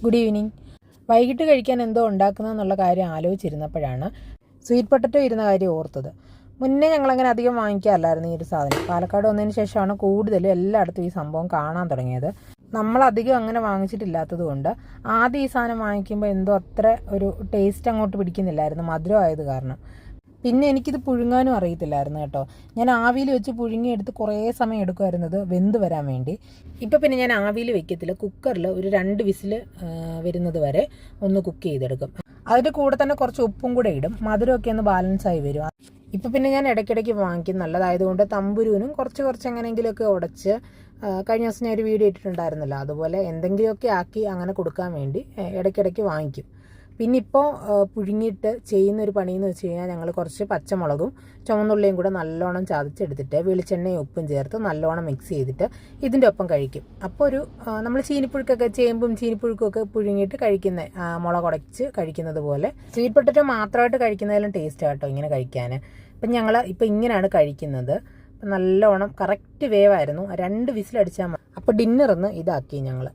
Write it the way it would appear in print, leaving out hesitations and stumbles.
Good evening. വൈകിട്ട് കഴിക്കാൻ എന്തോ ഉണ്ടാക്കുന്നതെന്നുള്ള കാര്യം ആലോചിച്ചിരുന്നപ്പോഴാണ് സ്വീറ്റ് പൊട്ടറ്റോ ഇരുന്ന കാര്യം ഓർത്തത്. മുന്നേ ഞങ്ങളങ്ങനെ അധികം വാങ്ങിക്കാറില്ലായിരുന്നു ഈ ഒരു സാധനം. പാലക്കാട് വന്നതിന് ശേഷമാണ് കൂടുതലും എല്ലായിടത്തും ഈ സംഭവം കാണാൻ തുടങ്ങിയത്. നമ്മളധികം അങ്ങനെ വാങ്ങിച്ചിട്ടില്ലാത്തത് കൊണ്ട് ആദ്യം ഈ സാധനം വാങ്ങിക്കുമ്പോൾ എന്തോ അത്ര ഒരു ടേസ്റ്റ് അങ്ങോട്ട് പിടിക്കുന്നില്ലായിരുന്നു, മധുരം ആയത് കാരണം. പിന്നെ എനിക്കിത് പുഴുങ്ങാനും അറിയത്തില്ലായിരുന്നു കേട്ടോ. ഞാൻ ആവിയിൽ വെച്ച് പുഴുങ്ങിയെടുത്ത് കുറേ സമയം എടുക്കുമായിരുന്നത് വെന്ത് വരാൻ വേണ്ടി. ഇപ്പോൾ പിന്നെ ഞാൻ ആവിയിൽ വെക്കത്തില്ല, കുക്കറിൽ ഒരു 2 വിസിൽ വരുന്നത് വരെ ഒന്ന് കുക്ക് ചെയ്തെടുക്കും. അതിൻ്റെ കൂടെ തന്നെ കുറച്ച് ഉപ്പും കൂടെ ഇടും, മധുരമൊക്കെ ഒന്ന് ബാലൻസായി വരും. ഇപ്പോൾ പിന്നെ ഞാൻ ഇടയ്ക്കിടയ്ക്ക് വാങ്ങിക്കും, നല്ലതായതുകൊണ്ട് തമ്പുരൂനും കുറച്ച് എങ്ങനെയെങ്കിലുമൊക്കെ ഉടച്ച്, കഴിഞ്ഞ ദിവസം ഞാൻ ഒരു വീഡിയോ ഇട്ടിട്ടുണ്ടായിരുന്നല്ലോ, അതുപോലെ എന്തെങ്കിലുമൊക്കെ ആക്കി അങ്ങനെ കൊടുക്കാൻ വേണ്ടി ഇടയ്ക്കിടയ്ക്ക് വാങ്ങിക്കും. പിന്നെ ഇപ്പോൾ പുഴുങ്ങിയിട്ട് ചെയ്യുന്നൊരു പണിയെന്ന് വെച്ച് കഴിഞ്ഞാൽ ഞങ്ങൾ കുറച്ച് പച്ചമുളകും ചുവന്നുള്ളിയും കൂടെ നല്ലോണം ചതച്ചെടുത്തിട്ട് വെളിച്ചെണ്ണയും ഉപ്പും ചേർത്ത് നല്ലോണം മിക്സ് ചെയ്തിട്ട് ഇതിൻ്റെ ഒപ്പം കഴിക്കും. അപ്പോൾ ഒരു നമ്മൾ ചീനിപ്പുഴുക്കൊക്കെ ചേമ്പും ചീനിപ്പുഴുക്കൊക്കെ പുഴുങ്ങിയിട്ട് കഴിക്കുന്ന, മുളക് ഉടച്ച് കഴിക്കുന്നത് പോലെ സ്വീറ്റ് പൊട്ടറ്റോ മാത്രമായിട്ട് കഴിക്കുന്നതിലും ടേസ്റ്റ് കേട്ടോ ഇങ്ങനെ കഴിക്കാൻ. അപ്പം ഞങ്ങൾ ഇപ്പം ഇങ്ങനെയാണ് കഴിക്കുന്നത്. നല്ലോണം കറക്റ്റ് വേവായിരുന്നു, 2 വിസിലടിച്ചാൽ മതി. അപ്പോൾ ഡിന്നറിന്ന് ഇതാക്കി ഞങ്ങൾ.